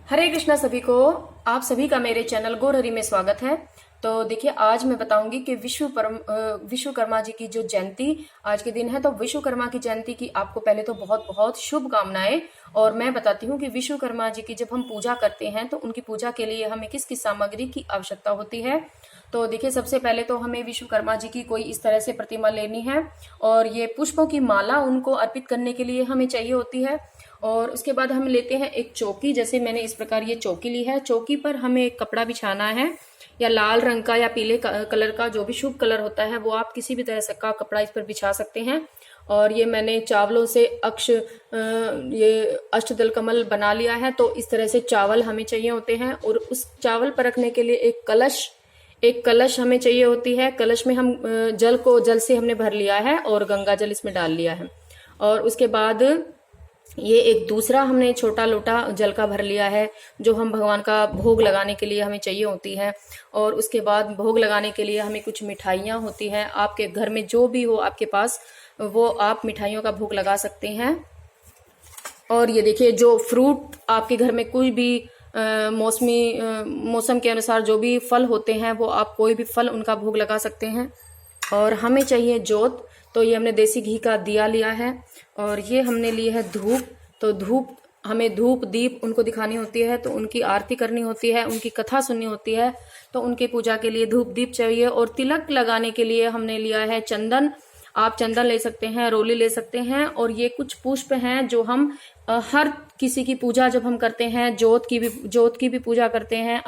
हरे कृष्णा सभी को। आप सभी का मेरे चैनल गौरहरि में स्वागत है। तो देखिए, आज मैं बताऊंगी कि विश्वकर्मा जी की जो जयंती आज के दिन है, तो विश्वकर्मा की जयंती की आपको पहले तो बहुत बहुत शुभकामनाएं। और मैं बताती हूँ कि विश्वकर्मा जी की जब हम पूजा करते हैं तो उनकी पूजा के लिए हमें किस किस सामग्री की आवश्यकता होती है। तो देखिए, सबसे पहले तो हमें विश्वकर्मा जी की कोई इस तरह से प्रतिमा लेनी है और ये पुष्पों की माला उनको अर्पित करने के लिए हमें चाहिए होती है। और उसके बाद हम लेते हैं एक चौकी, जैसे मैंने इस प्रकार ये चौकी ली है। चौकी पर हमें एक कपड़ा बिछाना है, या लाल रंग का या पीले कलर का, जो भी शुभ कलर होता है वो आप किसी भी तरह से का कपड़ा इस पर बिछा सकते हैं। और ये मैंने चावलों से ये अष्टदल कमल बना लिया है। तो इस तरह से चावल हमें चाहिए होते हैं। और उस चावल पर रखने के लिए एक कलश हमें चाहिए होती है। कलश में हम जल से हमने भर लिया है और गंगा जल इसमें डाल लिया है। और उसके बाद ये एक दूसरा हमने छोटा लोटा जल का भर लिया है, जो हम भगवान का भोग लगाने के लिए हमें चाहिए होती है। और उसके बाद भोग लगाने के लिए हमें कुछ मिठाइयाँ होती हैं। आपके घर में जो भी हो आपके पास, वो आप मिठाइयों का भोग लगा सकते हैं। और ये देखिए, जो फ्रूट आपके घर में कोई भी मौसम के अनुसार जो भी फल होते हैं, वो आप कोई भी फल उनका भोग लगा सकते हैं। और हमें चाहिए जोत, तो ये हमने देसी घी का दिया लिया है। और ये हमने ली है धूप। तो हमें धूप दीप उनको दिखानी होती है, तो उनकी आरती करनी होती है, उनकी कथा सुननी होती है। तो उनकी पूजा के लिए धूप दीप चाहिए। और तिलक लगाने के लिए हमने लिया है चंदन। आप चंदन ले सकते हैं, रोली ले सकते हैं। और ये कुछ पुष्प हैं जो हम हर किसी की पूजा जब हम करते हैं, जोत की भी पूजा करते हैं,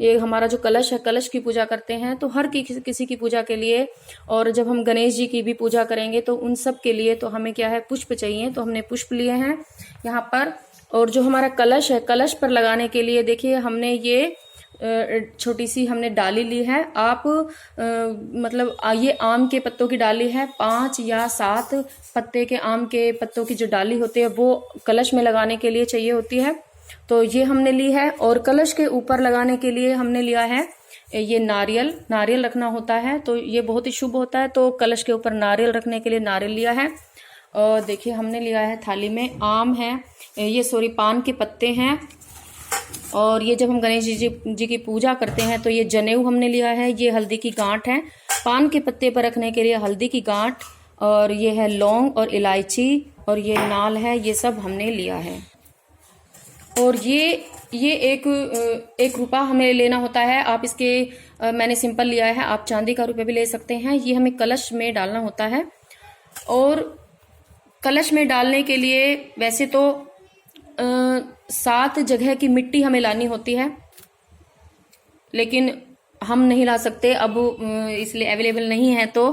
ये हमारा जो कलश है, कलश की पूजा करते हैं, तो हर किसी की पूजा के लिए। और जब हम गणेश जी की भी पूजा करेंगे तो उन सब के लिए तो हमें क्या है, पुष्प चाहिए। तो हमने पुष्प लिए हैं यहाँ पर। और जो हमारा कलश है, कलश पर लगाने के लिए देखिए, हमने ये छोटी सी हमने डाली ली है। आप ये आम के पत्तों की डाली है। 5 या 7 पत्ते के आम के पत्तों की जो डाली होती है, वो कलश में लगाने के लिए चाहिए होती है। तो ये हमने ली है। और कलश के ऊपर लगाने के लिए हमने लिया है ये नारियल रखना होता है। तो ये बहुत ही शुभ होता है। तो कलश के ऊपर नारियल रखने के लिए नारियल लिया है। और देखिए, हमने लिया है थाली में आम है, पान के पत्ते हैं। और ये जब हम गणेश जी की पूजा करते हैं तो ये जनेऊ हमने लिया है। ये हल्दी की गांठ है, पान के पत्ते पर रखने के लिए हल्दी की गांठ। और ये है लौंग और इलायची, और ये नाल है, ये सब हमने लिया है। और ये एक रुपया हमें लेना होता है। आप मैंने सिंपल लिया है, आप चांदी का रुपया भी ले सकते हैं। ये हमें कलश में डालना होता है। और कलश में डालने के लिए वैसे तो 7 जगह की मिट्टी हमें लानी होती है, लेकिन हम नहीं ला सकते अब, इसलिए अवेलेबल नहीं है। तो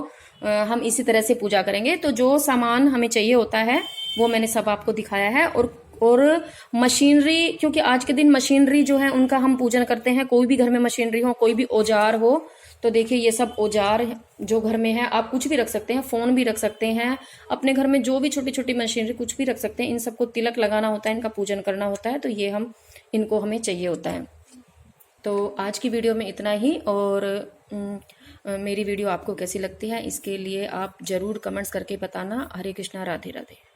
हम इसी तरह से पूजा करेंगे। तो जो सामान हमें चाहिए होता है वो मैंने सब आपको दिखाया है। और मशीनरी, क्योंकि आज के दिन मशीनरी जो है उनका हम पूजन करते हैं। कोई भी घर में मशीनरी हो, कोई भी औजार हो, तो देखिए ये सब औजार जो घर में है, आप कुछ भी रख सकते हैं, फोन भी रख सकते हैं, अपने घर में जो भी छोटी छोटी मशीनरी कुछ भी रख सकते हैं। इन सबको तिलक लगाना होता है, इनका पूजन करना होता है। तो ये इनको हमें चाहिए होता है। तो आज की वीडियो में इतना ही। और मेरी वीडियो आपको कैसी लगती है, इसके लिए आप जरूर कमेंट्स करके बताना। हरे कृष्णा, राधे राधे।